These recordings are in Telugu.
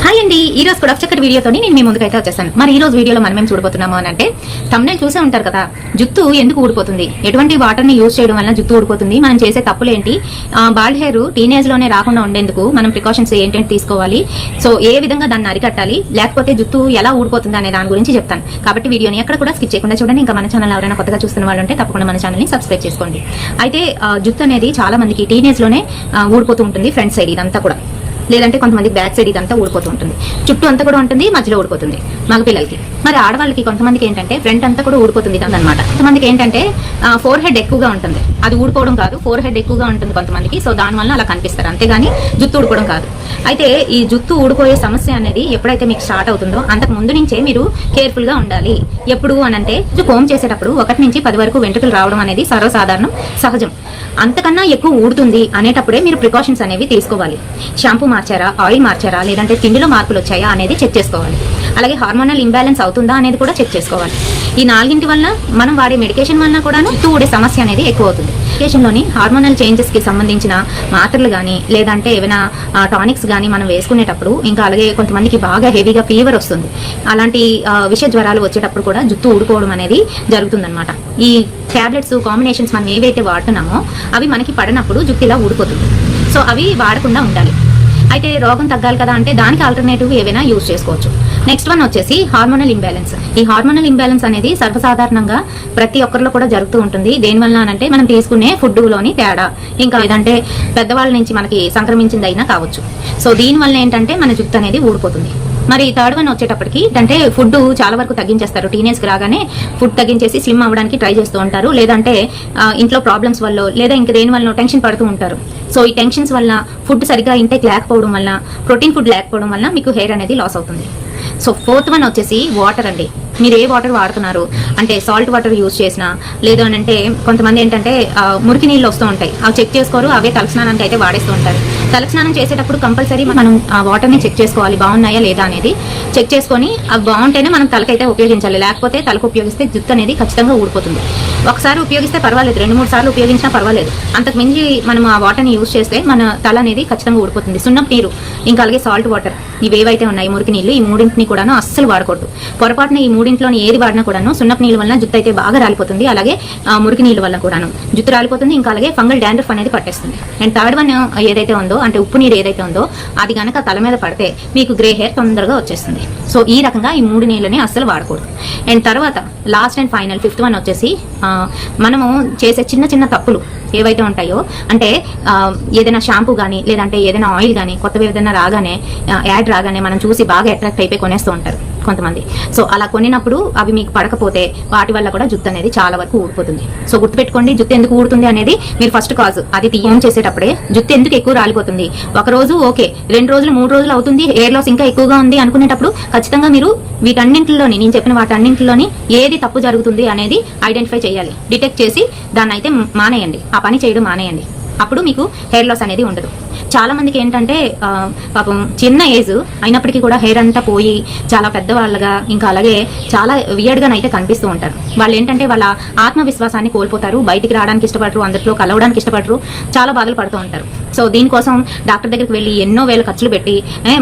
హాయ్ అండి, ఈ రోజు కూడా చక్కటి వీడియోతో నేను మీ ముందుకైతే వచ్చేసాను. మరి ఈ రోజు వీడియోలో మనం ఏం చూడబోతున్నాము అని అంటే, thumbnail చూసే ఉంటారు కదా, జుట్టు ఎందుకు ఊడిపోతుంది, ఎటువంటి వాటర్ ని యూజ్ చేయడం వల్ల జుట్టు ఊడిపోతుంది, మనం చేసే తప్పులు ఏంటి, బాల్డ్ హెయిర్ టీనేజ్ లోనే రాకుండా ఉండేందుకు మనం ప్రికాషన్స్ ఏంటంటే తీసుకోవాలి, సో ఏ విధంగా దాన్ని అరికట్టాలి, లేకపోతే జుట్టు ఎలా ఊడిపోతుంది అనే దాని గురించి చెప్తాను. కాబట్టి వీడియోని ఎక్కడ కూడా స్కిప్ చేయకుండా చూడండి. ఇంకా మన ఛానల్ ఎవరైనా కొత్తగా చూస్తున్న వాళ్ళు ఉంటే తప్పకుండా మన ఛానల్ ని సబ్స్క్రైబ్ చేసుకోండి. అయితే జుట్టు అనేది చాలా మందికి టీనేజ్ లోనే ఊడిపోతూ ఉంటుంది, ఫ్రంట్ సైడ్ ఇదంతా కూడా, లేదంటే కొంతమంది బ్యాక్ సైడ్ ఇదంతా ఊడిపోతూ ఉంటుంది, చుట్టూ అంతా కూడా ఉంటుంది, మధ్యలో ఊడిపోతుంది మగ పిల్లలకి. మరి ఆడవాళ్ళకి కొంతమందికి ఏంటంటే ఫ్రంట్ అంతా కూడా ఊడిపోతుంది అనమాట. కొంతమందికి ఏంటంటే ఫోర్ హెడ్ ఎక్కువగా ఉంటుంది, అది ఊడిపోవడం కాదు, ఫోర్ హెడ్ ఎక్కువగా ఉంటుంది కొంతమందికి, సో దానివల్ల అలా కనిపిస్తారు, అంతేగాని జుట్టు ఊడిపోవడం కాదు. అయితే ఈ జుట్టు ఊడిపోయే సమస్య అనేది ఎప్పుడైతే మీకు స్టార్ట్ అవుతుందో అంతకు ముందు నుంచే మీరు కేర్ఫుల్ గా ఉండాలి. ఎప్పుడు అనంటే కోమ్ చేసేటప్పుడు 1 నుంచి 10 వరకు వెంట్రుకలు రావడం అనేది సర్వసాధారణం, సహజం. అంతకన్నా ఎక్కువ ఊడుతుంది అనేటప్పుడే మీరు ప్రికాషన్స్ అనేవి తీసుకోవాలి. షాంపూ మార్చారా, ఆయిల్ మార్చారా, లేదంటే తిండిలో మార్పులు వచ్చాయా అనేది చెక్ చేసుకోవాలి. అలాగే హార్మోనల్ ఇంబ్యాలెన్స్ అవుతుందా అనేది కూడా చెక్ చేసుకోవాలి. ఈ 4 వల్ల మనం వాడే మెడికేషన్ వల్ల కూడా జుట్టు ఊడే సమస్య అనేది ఎక్కువ అవుతుంది. మెడికేషన్లోని హార్మోనల్ చేంజెస్ కి సంబంధించిన మాత్రలు కానీ లేదంటే ఏమైనా టానిక్స్ కానీ మనం వేసుకునేటప్పుడు, ఇంకా అలాగే కొంతమందికి బాగా హెవీగా ఫీవర్ వస్తుంది, అలాంటి విష జ్వరాలు వచ్చేటప్పుడు కూడా జుట్టు ఊడిపోవడం అనేది జరుగుతుందన్నమాట. ఈ టాబ్లెట్స్ కాంబినేషన్స్ మనం ఏవైతే వాడుతున్నామో అవి మనకి పడినప్పుడు జుట్టు ఇలా ఊడిపోతుంది. సో అవి వాడకుండా ఉండాలి. అయితే రోగం తగ్గాలి కదా అంటే దానికి ఆల్టర్నేటివ్ ఏవైనా యూజ్ చేసుకోవచ్చు. నెక్స్ట్ వన్ వచ్చేసి హార్మోనల్ ఇంబ్యాలెన్స్. ఈ హార్మోనల్ ఇంబ్యాలెన్స్ అనేది సర్వసాధారణంగా ప్రతి ఒక్కరిలో కూడా జరుగుతూ ఉంటుంది. దేనివల్ల అంటే మనం తీసుకునే ఫుడ్లోని తేడా, ఇంకా లేదంటే పెద్దవాళ్ళ నుంచి మనకి సంక్రమించింది అయినా కావచ్చు. సో దీనివల్ల ఏంటంటే మన జుట్టు అనేది ఊడిపోతుంది. మరి థర్డ్ వన్ వచ్చేటప్పటికి అంటే ఫుడ్ చాలా వరకు తగ్గించేస్తారు. టీనేజ్కి రాగానే ఫుడ్ తగ్గించేసి స్లిమ్ అవ్వడానికి ట్రై చేస్తూ ఉంటారు, లేదంటే ఇంట్లో ప్రాబ్లమ్స్ వల్ల లేదా ఇంకా దేని వల్ల టెన్షన్ పడుతూ ఉంటారు. సో ఈ టెన్షన్స్ వల్ల ఫుడ్ సరిగ్గా ఇంటేక్ లేకపోవడం వల్ల, ప్రోటీన్ ఫుడ్ లేకపోవడం వల్ల మీకు హెయిర్ అనేది లాస్ అవుతుంది. సో ఫోర్త్ వన్ వచ్చేసి వాటర్ అండి. మీరు ఏ వాటర్ వాడుతున్నారు అంటే సాల్ట్ వాటర్ యూజ్ చేసినా, లేదు అని అంటే కొంతమంది ఏంటంటే మురికి నీళ్ళు వస్తూ ఉంటాయి, అవి చెక్ చేసుకోరు, అవే తలస్నానానికి అయితే వాడేస్తూ ఉంటారు. తలస్నానం చేసేటప్పుడు కంపల్సరీ మనం ఆ వాటర్ని చెక్ చేసుకోవాలి, బాగున్నాయా లేదా అనేది చెక్ చేసుకొని అవి బాగుంటేనే మనం తలకైతే ఉపయోగించాలి. లేకపోతే తలకు ఉపయోగిస్తే జుట్టు అనేది ఖచ్చితంగా ఊడిపోతుంది. ఒకసారి ఉపయోగిస్తే పర్వాలేదు, 2-3 సార్లు ఉపయోగించినా పర్వాలేదు, అంతకు మించి మనం ఆ వాటర్ని యూజ్ చేస్తే మన తల అనేది ఖచ్చితంగా ఊడిపోతుంది. సున్నపు నీరు, ఇంకా అలాగే సాల్ట్ వాటర్, ఇవేవైతే ఉన్నాయి మురికి నీళ్ళు, ఈ 3 కూడాను అస్సలు వాడకూడదు. పొరపాటున ఈ 3లోని ఏది వాడినా కూడాను సున్నపు నీళ్ళ వల్ల జుట్టు అయితే బాగా రాలిపోతుంది, అలాగే మురికి నీళ్ళ వల్ల కూడాను జుట్టు రాలిపోతుంది, ఇంకా అలాగే ఫంగల్ డాండ్రఫ్ అనేది పట్టేస్తుంది. అండ్ థర్డ్ వన్ ఏదైతే ఉందో అంటే ఉప్పు నీరు ఏదైతే ఉందో అది గనక తల మీద పడితే మీకు గ్రే హెయిర్ తొందరగా వచ్చేస్తుంది. సో ఈ రకంగా ఈ 3 నీళ్ళని అస్సలు వాడకూడదు. అండ్ తర్వాత last and final 5th one వచ్చేసి మనము చేసే చిన్న చిన్న తప్పులు ఏవైతే ఉంటాయో, అంటే ఏదైనా షాంపూ కానీ లేదంటే ఏదైనా ఆయిల్ కానీ కొత్తవి ఏదైనా రాగానే, యాడ్ రాగానే మనం చూసి బాగా అట్రాక్ట్ అయిపోయి కొనేస్తూ ఉంటారు కొంతమంది. సో అలా కొనినప్పుడు అవి మీకు పడకపోతే వాటి వల్ల కూడా జుట్టు అనేది చాలా వరకు ఊడిపోతుంది. సో గుర్తుపెట్టుకోండి, జుట్టు ఎందుకు ఊడుతుంది అనేది మీరు ఫస్ట్ కాజ్ అది తీయం చేసేటప్పుడే జుట్టు ఎందుకు ఎక్కువ రాలిపోతుంది. ఒక రోజు ఓకే, 2 రోజులు 3 రోజులు అవుతుంది, హెయిర్ లాస్ ఇంకా ఎక్కువగా ఉంది అనుకునేటప్పుడు ఖచ్చితంగా మీరు వీటన్నింటిలోని, నేను చెప్పిన వాటన్నింటిలోని ఏది తప్పు జరుగుతుంది అనేది ఐడెంటిఫై చేయాలి. డిటెక్ట్ చేసి దాన్ని అయితే మానేయండి, ఆ పని చేయడం మానేయండి. అప్పుడు మీకు హెయిర్ లాస్ అనేది ఉండదు. చాలా మందికి ఏంటంటే పాపం చిన్న ఏజ్ అయినప్పటికీ కూడా హెయిర్ అంతా పోయి చాలా పెద్దవాళ్ళగా, ఇంకా అలాగే చాలా వియర్డ్గా అయితే కనిపిస్తూ ఉంటారు. వాళ్ళు ఏంటంటే వాళ్ళ ఆత్మవిశ్వాసాన్ని కోల్పోతారు, బయటికి రావడానికి ఇష్టపడరు, అందరిలో కలవడానికి ఇష్టపడరు, చాలా బాధలు పడుతూ ఉంటారు. సో దీనికోసం డాక్టర్ దగ్గరికి వెళ్ళి ఎన్నో వేల ఖర్చులు పెట్టి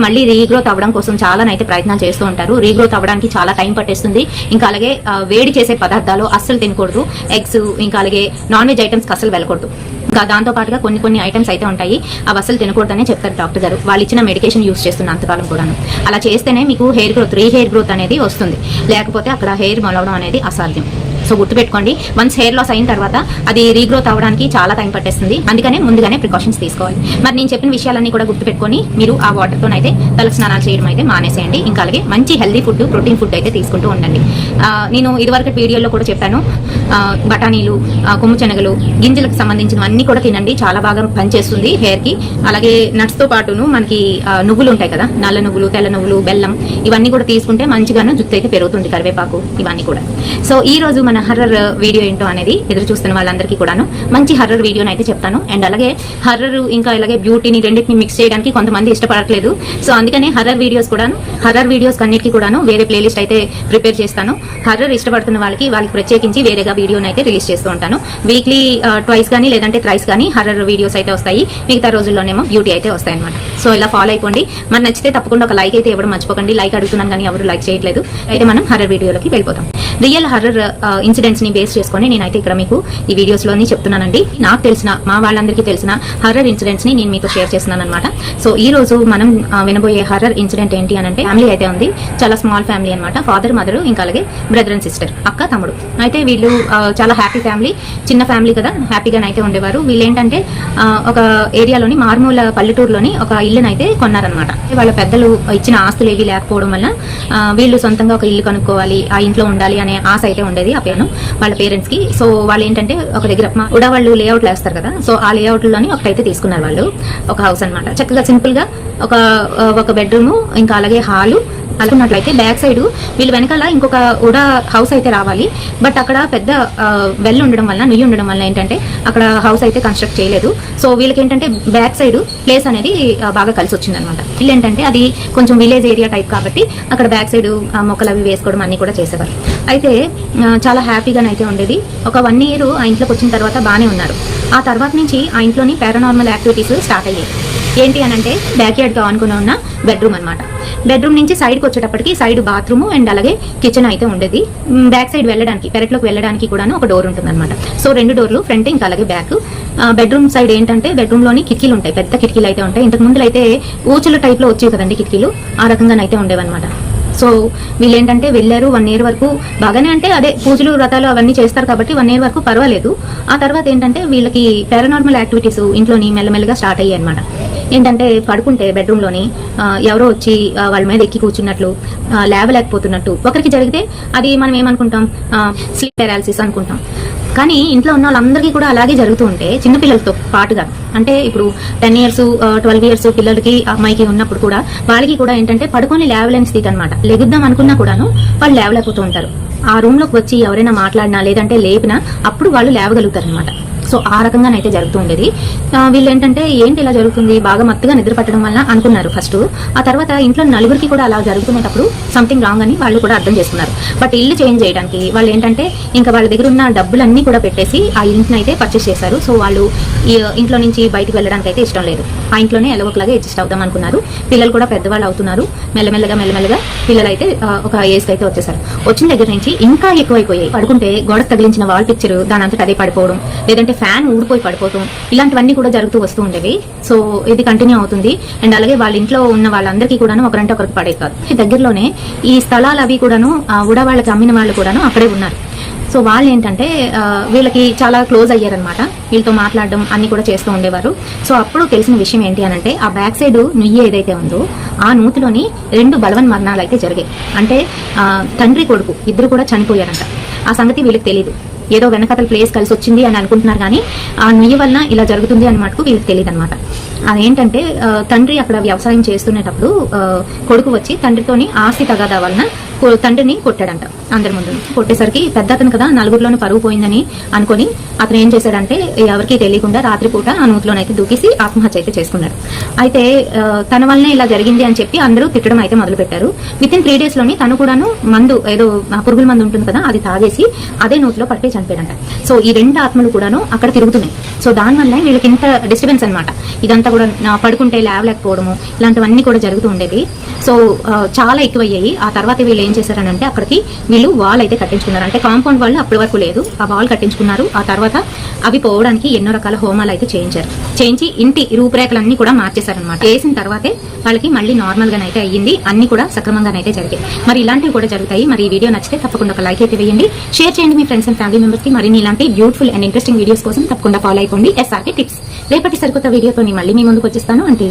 మళ్ళీ రీగ్రోత్ అవ్వడం కోసం చాలా అయితే ప్రయత్నాలు చేస్తూ ఉంటారు. రీగ్రోత్ అవ్వడానికి చాలా టైం పట్టేస్తుంది. ఇంకా అలాగే వేడి చేసే పదార్థాలు అస్సలు తినకూడదు, ఎగ్స్ ఇంకా అలాగే నాన్ వెజ్ ఐటమ్స్కి అస్సలు వెళ్ళకూడదు. ఇంకా దాంతో పాటుగా కొన్ని ఐటమ్స్ అయితే ఉంటాయి, అవి అసలు తినకూడదనే చెప్తారు డాక్టర్ గారు. వాళ్ళు ఇచ్చిన మెడికేషన్ యూజ్ చేస్తున్న అంతకాలం కూడాను. అలా చేస్తేనే మీకు హెయిర్ గ్రోత్ అనేది వస్తుంది, లేకపోతే అక్కడ హెయిర్ మొలవడం అనేది అసాధ్యం. సో గుర్తుపెట్టుకోండి, వన్స్ హెయిర్ లాస్ అయిన తర్వాత అది రీగ్రోత్ అవ్వడానికి చాలా టైం పట్టేస్తుంది. అందుకనే ముందుగానే ప్రికాషన్స్ తీసుకోవాలి. మరి నేను చెప్పిన విషయాలన్నీ కూడా గుర్తుపెట్టుకొని మీరు ఆ వాటర్తోనైతే తల స్నానాలు చేయడం అయితే మానేసేయండి. ఇంకా అలాగే మంచి హెల్దీ ఫుడ్, ప్రోటీన్ ఫుడ్ అయితే తీసుకుంటూ ఉండండి. నేను ఇదివరకు వీడియోలో కూడా చెప్పాను, బఠానీలు, కొమ్ము శనగలు, గింజలకు సంబంధించినవన్నీ కూడా తినండి, చాలా బాగా పనిచేస్తుంది హెయిర్కి. అలాగే నట్స్తో పాటును మనకి నువ్వులు ఉంటాయి కదా, నల్ల నువ్వులు, తెల్ల నువ్వులు, బెల్లం, ఇవన్నీ కూడా తీసుకుంటే మంచిగాను జుట్టు అయితే పెరుగుతుంది, కరివేపాకు, ఇవన్నీ కూడా. సో ఈ రోజు మన హర్రర్ వీడియో ఏంటో అనేది ఎదురు చూస్తున్న వాళ్ళందరికీ కూడాను మంచి హర్రర్ వీడియోని అయితే చెప్తాను. అండ్ అలాగే హర్రర్ ఇంకా అలాగే బ్యూటీని రెండింటిని మిక్స్ చేయడానికి కొంతమంది ఇష్టపడట్లేదు. సో అందుకనే హర్రర్ వీడియోస్ అన్నిటికీ కూడాను వేరే ప్లేలిస్ట్ అయితే ప్రిపేర్ చేస్తాను. హర్రర్ ఇష్టపడుతున్న వాళ్ళకి ప్రత్యేకించి వేరేగా వీడియోని అయితే రిలీజ్ చేస్తూ ఉంటాను. వీక్లీ ట్వైస్ కానీ లేదంటే థ్రైస్ కానీ హర్రర్ వీడియోస్ అయితే వస్తాయి. మిగతా రోజుల్లోనేమో బ్యూటీ అయితే వస్తాయి అనమాట. సో ఇలా ఫాలో అయిపోండి. మన నచ్చితే తప్పకుండా ఒక లైక్ అయితే ఇవ్వడం మర్చిపోకండి. లైక్ అడుగుతున్నాను కానీ ఎవరు లైక్ చేయట్లేదు. అయితే మనం హర్రర్ వీడియోలోకి వెళ్ళిపోతాం. రియల్ హర్రర్ ఇన్సిడెంట్స్ ని బేస్ చేసుకొని నేనైతే ఇక్కడ మీకు ఈ వీడియోస్ లోని చెప్తున్నానండి. నాకు తెలిసిన మా వాళ్ళందరికీ తెలిసిన హర్రర్ ఇన్సిడెంట్స్ ని నేను మీతో షేర్ చేస్తున్నాను అనమాట. సో ఈ రోజు మనం వినబోయే హర్రర్ ఇన్సిడెంట్ ఏంటి అని అంటే ఫ్యామిలీ అయితే ఉంది. చాలా స్మాల్ ఫ్యామిలీ అనమాట. ఫాదర్, మదర్ ఇంకా అలాగే బ్రదర్ అండ్ సిస్టర్, అక్క, తమ్ముడు. అయితే వీళ్ళు చాలా హ్యాపీ ఫ్యామిలీ, చిన్న ఫ్యామిలీ కదా, హ్యాపీగానైతే ఉండేవారు. వీళ్ళు ఏంటంటే ఒక ఏరియాలోని మారుమూల పల్లెటూరులోని ఒక ఇల్లునైతే కొన్నారనమాట. వాళ్ళ పెద్దలు ఇచ్చిన ఆస్తులు ఏవి లేకపోవడం వల్ల వీళ్ళు సొంతంగా ఒక ఇల్లు కనుక్కోవాలి, ఆ ఇంట్లో ఉండాలి అనే ఆశ అయితే ఉండేది ఆ వాళ్ళ పేరెంట్స్ కి. సో వాళ్ళు ఏంటంటే ఒక దగ్గర వాళ్ళు లేఅవుట్లు వేస్తారు కదా, సో ఆ లేఅవుట్ లోని ఒకటైతే తీసుకున్నారు వాళ్ళు, ఒక హౌస్ అనమాట. చక్కగా సింపుల్ గా ఒక బెడ్రూమ్ ఇంకా అలాగే హాలు అనుకున్నట్లయితే బ్యాక్ సైడ్ వీళ్ళు వెనకాల ఇంకొక ఉడా హౌస్ అయితే రావాలి. బట్ అక్కడ పెద్ద వెల్ ఉండడం వల్ల, నుయ్యి ఉండడం వల్ల ఏంటంటే అక్కడ హౌస్ అయితే కన్స్ట్రక్ట్ చేయలేదు. సో వీళ్ళకి ఏంటంటే బ్యాక్ సైడ్ ప్లేస్ అనేది బాగా కలిసి వచ్చింది అనమాట. వీళ్ళు ఏంటంటే అది కొంచెం విలేజ్ ఏరియా టైప్ కాబట్టి అక్కడ బ్యాక్ సైడ్ మొక్కలు అవి వేసుకోవడం అన్ని కూడా చేసేవారు. అయితే చాలా హ్యాపీగానైతే ఉండేది. ఒక 1 year ఆ ఇంట్లోకి వచ్చిన తర్వాత బాగానే ఉన్నారు. ఆ తర్వాత నుంచి ఆ ఇంట్లోని పారానార్మల్ యాక్టివిటీస్ స్టార్ట్ అయ్యాయి. ఏంటి అని అంటే బ్యాక్ యార్డ్ గా ఆనుకుని ఉన్న బెడ్రూమ్ అనమాట. బెడ్రూమ్ నుంచి సైడ్కి వచ్చేటప్పటికి సైడ్ బాత్రూమ్ అండ్ అలాగే కిచెన్ అయితే ఉండేది. బ్యాక్ సైడ్ వెళ్ళడానికి, పెరట్లోకి వెళ్ళడానికి కూడా ఒక డోర్ ఉంటుంది అనమాట. సో 2 doors, ఫ్రంట్ ఇంకా అలాగే బ్యాక్. బెడ్రూమ్ సైడ్ ఏంటంటే బెడ్రూమ్ లోని కిటికీలు ఉంటాయి, పెద్ద కిటికీలు అయితే ఉంటాయి. ఇంతకు ముందు అయితే ఊచుల టైప్ లో వచ్చేవి కదండి కిటికీలు, ఆ రకంగానైతే ఉండేవన్నమాట. సో వీళ్ళు ఏంటంటే వెళ్ళారు 1 year వరకు బాగానే, అంటే అదే పూజలు వ్రతాలు అవన్నీ చేస్తారు కాబట్టి 1 year వరకు పర్వాలేదు. ఆ తర్వాత ఏంటంటే వీళ్ళకి పారానార్మల్ యాక్టివిటీస్ ఇంట్లోని మెల్లమెల్లగా స్టార్ట్ అయ్యాయి అనమాట. ఏంటంటే పడుకుంటే బెడ్రూమ్లోని ఎవరో వచ్చి వాళ్ళ మీద ఎక్కి కూర్చున్నట్లు, లేవలేకపోతున్నట్టు ఒకరికి జరిగితే అది మనం ఏమనుకుంటాం, స్లీప్ పారాలిసిస్ అనుకుంటాం. కానీ ఇంట్లో ఉన్న వాళ్ళందరికీ కూడా అలాగే జరుగుతూ ఉంటే చిన్నపిల్లలతో పాటుగా, అంటే ఇప్పుడు 10 years 12 years పిల్లలకి అమ్మాయికి ఉన్నప్పుడు కూడా వాళ్ళకి కూడా ఏంటంటే పడుకొని లేవలేని స్థితి అనమాట. లెగుద్దాం అనుకున్నా కూడాను వాళ్ళు లేవలేకపోతూ ఉంటారు. ఆ రూమ్ లోకి వచ్చి ఎవరైనా మాట్లాడినా లేదంటే లేపినా అప్పుడు వాళ్ళు లేవగలుగుతారు అనమాట. సో ఆ రకంగానైతే జరుగుతూ ఉండేది. వీళ్ళు ఏంటంటే ఏంటి ఇలా జరుగుతుంది, బాగా మత్తుగా నిద్ర పట్టడం వల్ల అనుకున్నారు ఫస్ట్. ఆ తర్వాత ఇంట్లో నలుగురికి కూడా అలా జరుగుతున్నప్పుడు సంథింగ్ రాంగ్ అని వాళ్ళు కూడా అర్థం చేసుకున్నారు. బట్ ఇల్లు చేంజ్ చేయడానికి వాళ్ళు ఏంటంటే ఇంకా వాళ్ళ దగ్గర ఉన్న డబ్బులన్నీ కూడా పెట్టేసి ఆ ఇంటిని అయితే పర్చేస్ చేశారు. సో వాళ్ళు ఈ ఇంట్లో నుంచి బయటకు వెళ్ళడానికి అయితే ఇష్టం లేదు. ఆ ఇంట్లోనే ఎలాగోలాగా అడ్జస్ట్ అవుదాం అనుకున్నారు. పిల్లలు కూడా పెద్దవాళ్ళు అవుతున్నారు. మెల్లమెల్లగా పిల్లలు అయితే ఒక ఏజ్కి అయితే వచ్చేసారు. వచ్చిన దగ్గర నుంచి ఇంకా ఎక్కువైపోయాయి. పడుకుంటే గోడకు తగిలించిన వాల్ పిక్చర్ దాని అంతటా అదే పడిపోవడం, లేదంటే ఫ్యాన్ ఊడిపోయి పడిపోవడం, ఇలాంటివన్నీ కూడా జరుగుతూ వస్తూ ఉండేవి. సో ఇది కంటిన్యూ అవుతుంది. అండ్ అలాగే వాళ్ళ ఇంట్లో ఉన్న వాళ్ళందరికీ కూడాను ఒకరంటే ఒకరికి పడేది కాదు. దగ్గరలోనే ఈ స్థలాలు అవి కూడాను ఉడా వాళ్ళకి అమ్మిన వాళ్ళు కూడాను అక్కడే ఉన్నారు. సో వాళ్ళు ఏంటంటే వీళ్ళకి చాలా క్లోజ్ అయ్యారనమాట. వీళ్ళతో మాట్లాడడం అన్ని కూడా చేస్తూ ఉండేవారు. సో అప్పుడు తెలిసిన విషయం ఏంటి అని అంటే ఆ బ్యాక్ సైడ్ నుయ్యి ఏదైతే ఉందో ఆ నూతిలోని 2 బలవన్ మరణాలు అయితే జరిగాయి. అంటే తండ్రి కొడుకు ఇద్దరు కూడా చనిపోయారంట. ఆ సంగతి వీళ్ళకి తెలియదు. ఏదో వెనకతల ప్లేస్ కలిసి వచ్చింది అని అనుకుంటున్నారు కానీ ఆ నుయ్యి వలన ఇలా జరుగుతుంది అని మటుకు వీళ్ళకి తెలియదు అనమాట. అదేంటంటే తండ్రి అక్కడ వ్యవసాయం చేస్తునేటప్పుడు కొడుకు వచ్చి తండ్రితోని ఆస్తి తగాదా వలన తండ్రిని కొట్టాడంట. అందరి ముందు కొట్టేసరికి పెద్ద అతను కదా, నలుగురిలోనే పరుగు పోయిందని అనుకుని అతను ఏం చేశాడంటే ఎవరికి తెలియకుండా రాత్రిపూట ఆ నూతిలోనైతే దూకేసి ఆత్మహత్య అయితే చేసుకున్నాడు. అయితే తన వల్లనే ఇలా జరిగింది అని చెప్పి అందరూ తిట్టడం అయితే మొదలు పెట్టారు. విత్ ఇన్ 3 days లోని తను కూడాను మందు, ఏదో పురుగుల మందు ఉంటుంది కదా, అది తాగేసి అదే నూతిలో పడిపోయి చనిపోయాడంట. సో ఈ 2 ఆత్మలు కూడాను అక్కడ తిరుగుతున్నాయి. సో దానివల్ల వీళ్ళకి ఇంత డిస్టర్బెన్స్ అనమాట. ఇదంతా కూడా పడుకుంటే లేవలేకపోవడము ఇలాంటివన్నీ కూడా జరుగుతూ ఉండేవి. సో చాలా ఎక్కువయ్యాయి. ఆ తర్వాత వీళ్ళు ఏం చేశారనంటే అక్కడికి వీళ్ళు వాల్ అయితే కట్టించుకున్నారు. అంటే కాంపౌండ్ వాళ్ళు అప్పటి వరకు లేదు, ఆ వాల్ కట్టించుకున్నారు. ఆ తర్వాత అవి పోవడానికి ఎన్నో రకాల హోమాలు అయితే చేయించి ఇంటి రూపురేఖలన్నీ కూడా మార్చేశారనమాట. చేసిన తర్వాతే వాళ్ళకి మళ్ళీ నార్మల్ గానైతే అయ్యింది. అన్ని కూడా సక్రమంగానైతే జరిగాయి. మరి ఇలాంటివి కూడా జరుగుతాయి. మరి ఈ వీడియో నచ్చితే తప్పకుండా ఒక లైక్ అయితే వేయండి, షేర్ చేయండి మీ ఫ్రెండ్స్ అండ్ ఫ్యామిలీ మెంబర్స్ కి. మరిన్ని ఇలాంటి బ్యూటిఫుల్ అండ్ ఇంట్రెస్టింగ్ వీడియోస్ కోసం తప్పకుండా ఫాలో అయిపోండి SRK టిప్స్. రేపటి సరికొత్త వీడియోతో మళ్ళీ మీ ముందుకు వచ్చేస్తాను. అంటే